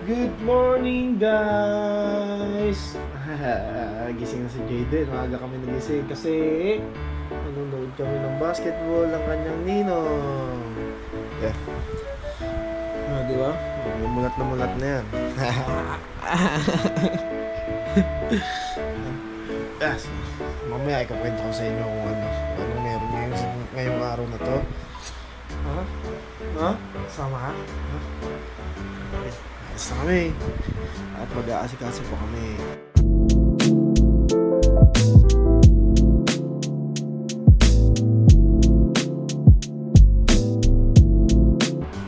Good morning, guys! Gising na si Jayden. Maaga kami nagising kasi nanonood kami ng basketball ng kanyang ninong. Yeah. Di ba? Mulat na yan. Yes. Mamaya ikakwento ko sa inyo kung anong meron ngayong araw na to. Sama ka? Alas na kami. At mag-aasikaso po kami.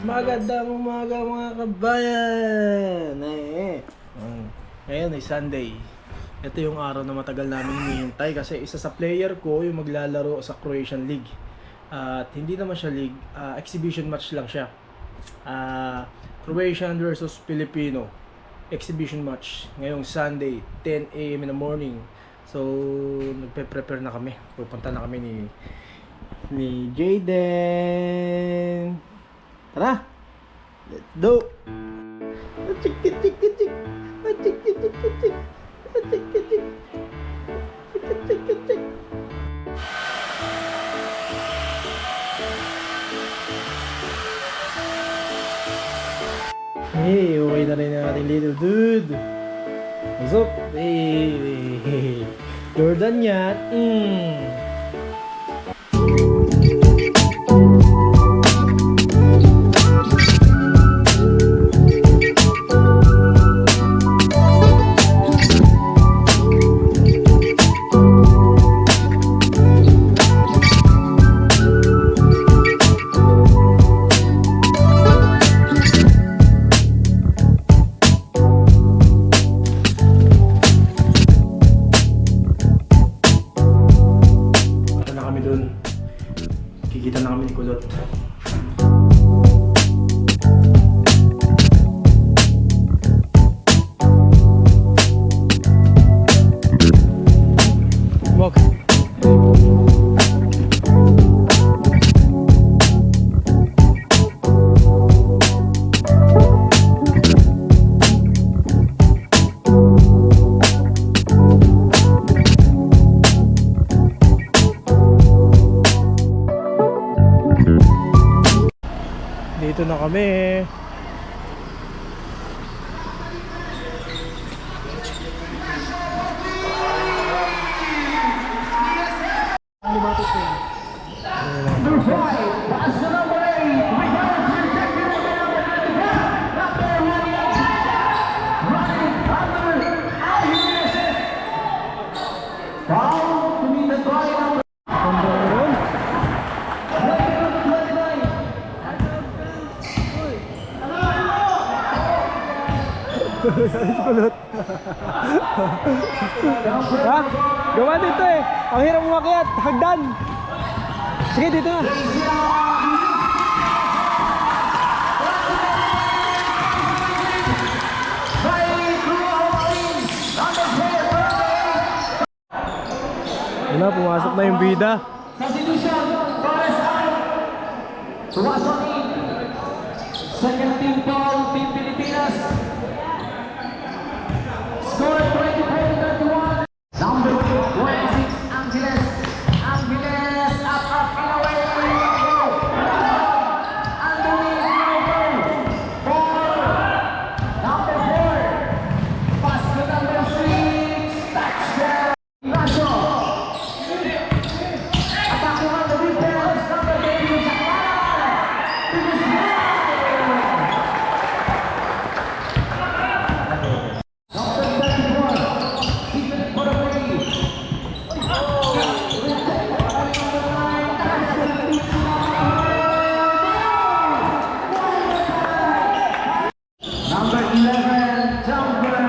Magandang umaga mga kabayan! Ngayon ay Sunday. Ito yung araw na matagal namin hinihintay kasi isa sa player ko yung maglalaro sa Croatian League. At hindi naman siya league, exhibition match lang siya. Croatian versus Filipino exhibition match ngayong Sunday 10 AM in the morning. So nagpe-prepare na kami. Pupunta na kami ni Jayden. Tara! Let's go! Hey, okay na rin ang ating little dude. What's up? Hey, Jordan yan. Kikita na kami ni Kulot. Walk. Dito na kami. Kulot. Ha? Gawa dito eh. Ang hirap umakyat. Hagdan. Sige, dito na. Wala, pumasok na yung bida. Second team ball, Team Pilipinas. Score 20-31. Number 26, Angeles. Angeles, up, and away. Underneath, number 4. Pass to number 6. Touchdown. Ignacio. Attacking on the defense. Number 8, Number 11, Jumper.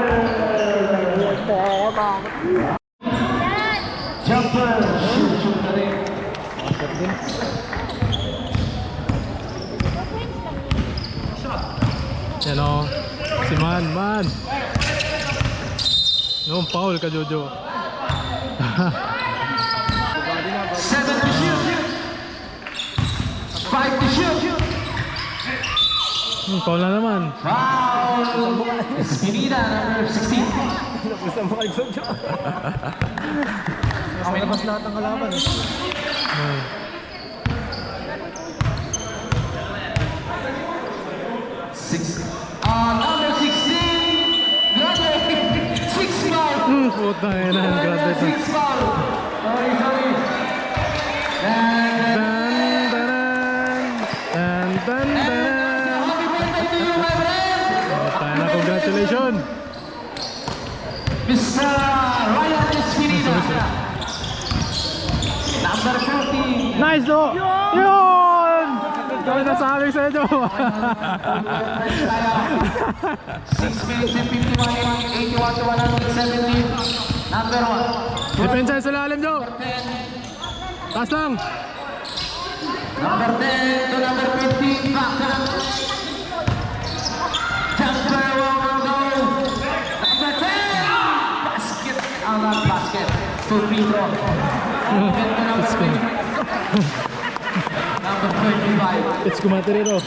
Jumper, shoot na rin. Yan o. Si Man. No, foul ka, Jojo. 7 to shoot. 5 to shoot. Foul na naman. Foul Espinida, number 16. Gusto mo kayo sa Nasa labas lahat ng kalaban eh. Number 16. Grabe. 6 foul. Puta na yan, grabe ito. 6 foul. Sorry. And Tan, tan, tan. happy birthday to you, my friend. Tayo na, congratulations. Mr. Ryan Espinida. Number 14. Nice, no? Yun! Kami nasabi sa inyo. 6 minutes and 51, 81 to 117. Number 1. Depensa sa lalim, Joe. 10. Taas lang. Number 10 to number 15. Back to Jumper will go. Number 10. Basket. Not basket. To free throw. Get to number 20. Number 25. It's kumaterero.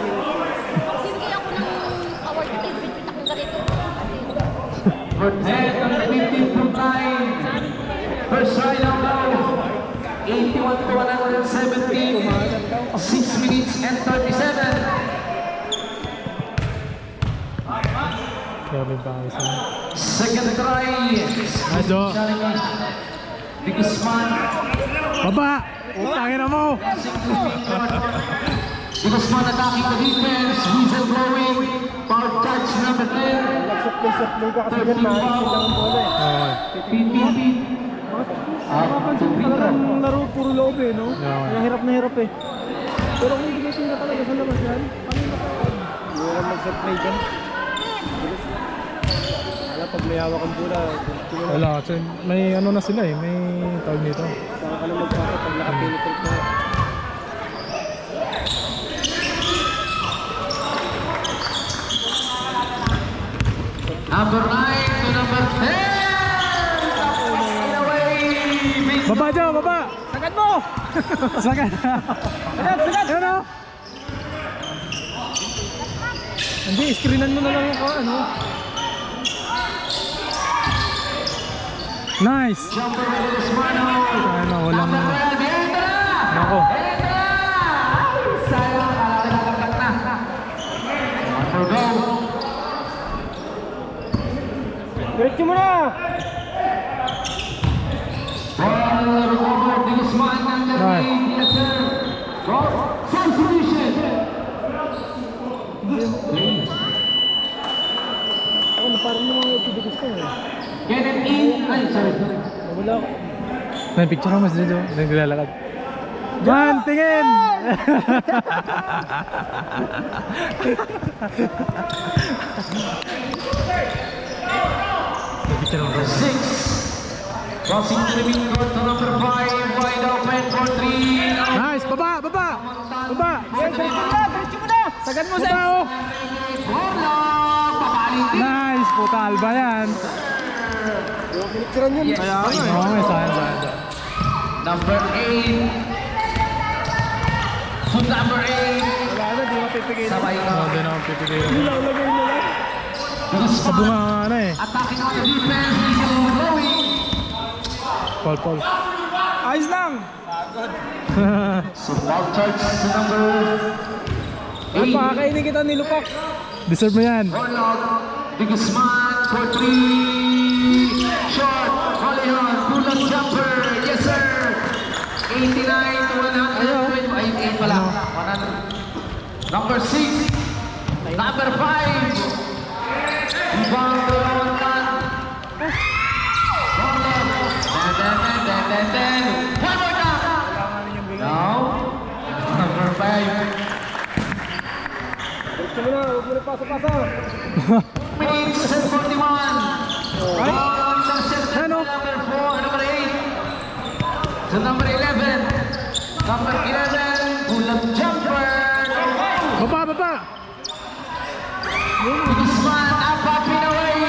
Bibigyan ako ng award kay Bridget akong ganito. For 10 number 15 from 9. First try down low. 81 to 117. 6 minutes and 37. Grabe pa ako sa Second try. Nice, Joe. De Guzman. Baba! Utangin na mo! De Guzman attacking the defense. Whistle blowing. Foul touch number 10. Nag-supply ka kasi dyan, nakikita ang bola eh. PPP. Mapapansin ko talaga ang laro, puro loob eh, no? Yeah. Kaya hirap na hirap eh. Pero kung hindi ka talaga sa labas yan, paano nakakad? Hindi ka mag-supply dyan. Wala, pag may hawak ang bola, Wala, kasi may ano na sila eh, may tawag nito. saka ka lang magpapit pag nakapenetrate na. Number 9 to number 10. Away. Baba, Joe, baba! Sagad mo! Sagad! Sagad, sagad! Yan o! Hindi, screenan mo na lang yung ano. Nice! Jumper with De Guzman. Ano, walang... Number 12. Entra! Nako. Entra! Sayang, nakakatak na. Number go. Diretso mo na! Ball recovered. De Guzman under Nice. the yes sir. Ball substitution. Ako, parang mga ipibigis ko eh. Kenneth in. Ay, sorry. Wala ako. May picture ako mas Joe, naglalakad. Juan, tingin! May picture ako. 6. Crossing to the midcourt to number 5. Wide open for 3. Nice! Baba! Baba! Baba! Diretso mo na! Sagad mo sa Baba oh! Bola! Papalitin. Nice! Puta alba yan! Yung pinicturean yun. Yes. Kaya Oo, may sayang. Number 8. To number 8. wala na, di mapipigay na. Sabay Oo, ka. din ako pipigil. Lagay mo lang. Sa bunga ano eh. Attacking on the defense. Whistle blowing. Paul. Ayos lang! So foul charge to number Ay, 8. pakakainin kita nilupak. Deserve mo yan. Ball out. De Guzman for 3. Short. Hollywood. Pull-up jumper. Yes, sir. 89 to 100. Ay, 8 pala. 100. Number 6. Number 5. Rebound to Rawantan. Ball out. Then. One more time. Now, number 5. Diretso mo na, huwag mo na pasa-pasa. Minutes and 41. Ay! Ano? Number 4, number 8. To number 11. Number 11, pull-up jumper. Baba! Guzman, up and away.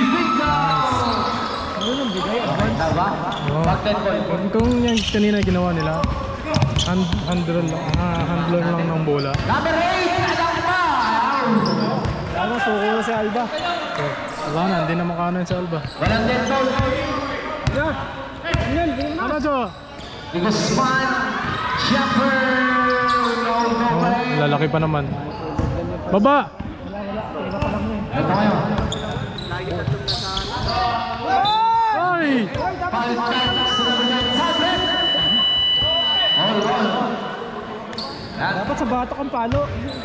Bingo! Ano nang bigay? Tama? Oo. Back 10 point. Kung yung kanina ginawa nila, Handler lang ng bola. Number 8, Adamba. Ano, suko na si Alba. Wala na, hindi na makano yun sa Alba. Walang dead ball. Ano, Jo? Ni Guzman. Jumper. No, no play. Lalaki pa naman. Baba! Ito ngayon. Ay! Foul chance to number 9, Sabret. All. Dapat sa batok ang palo.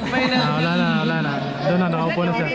May na. Wala na. Doon na, nakaupo na siya.